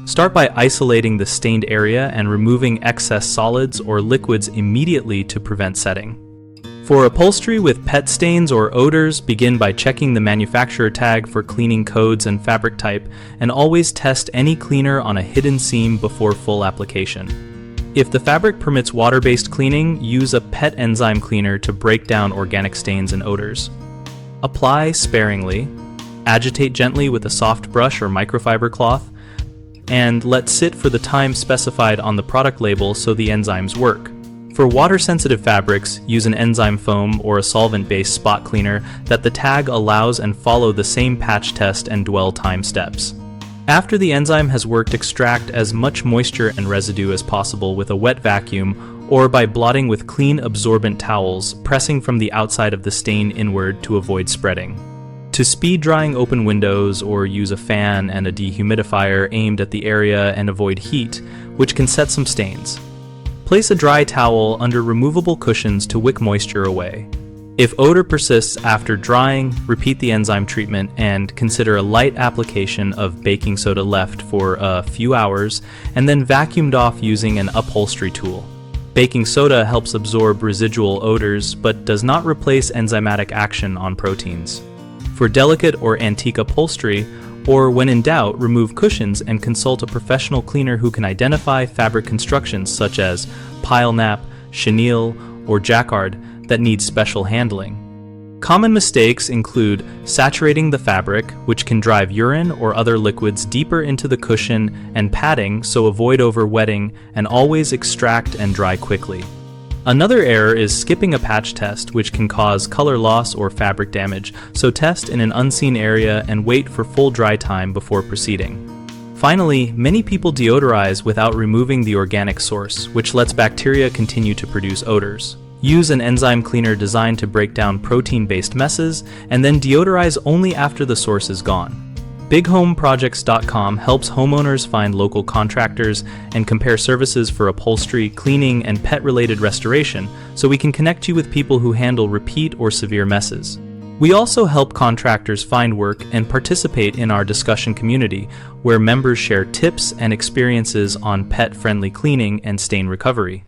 Start by isolating the stained area and removing excess solids or liquids immediately to prevent setting. For upholstery with pet stains or odors, begin by checking the manufacturer tag for cleaning codes and fabric type, and always test any cleaner on a hidden seam before full application. If the fabric permits water-based cleaning, use a pet enzyme cleaner to break down organic stains and odors. Apply sparingly, agitate gently with a soft brush or microfiber cloth, and let sit for the time specified on the product label so the enzymes work. For water-sensitive fabrics, use an enzyme foam or a solvent-based spot cleaner that the tag allows and follow the same patch test and dwell time steps. After the enzyme has worked, extract as much moisture and residue as possible with a wet vacuum or by blotting with clean absorbent towels, pressing from the outside of the stain inward to avoid spreading. To speed drying, open windows or use a fan and a dehumidifier aimed at the area and avoid heat, which can set some stains. Place a dry towel under removable cushions to wick moisture away. If odor persists after drying, repeat the enzyme treatment and consider a light application of baking soda left for a few hours and then vacuumed off using an upholstery tool. Baking soda helps absorb residual odors but does not replace enzymatic action on proteins. For delicate or antique upholstery, or when in doubt, remove cushions and consult a professional cleaner who can identify fabric constructions such as pile nap, chenille, or jacquard that need special handling. Common mistakes include saturating the fabric, which can drive urine or other liquids deeper into the cushion, and padding, so avoid over-wetting and always extract and dry quickly. Another error is skipping a patch test, which can cause color loss or fabric damage, so test in an unseen area and wait for full dry time before proceeding. Finally, many people deodorize without removing the organic source, which lets bacteria continue to produce odors. Use an enzyme cleaner designed to break down protein-based messes, and then deodorize only after the source is gone. BigHomeProjects.com helps homeowners find local contractors and compare services for upholstery, cleaning, and pet-related restoration, so we can connect you with people who handle repeat or severe messes. We also help contractors find work and participate in our discussion community, where members share tips and experiences on pet-friendly cleaning and stain recovery.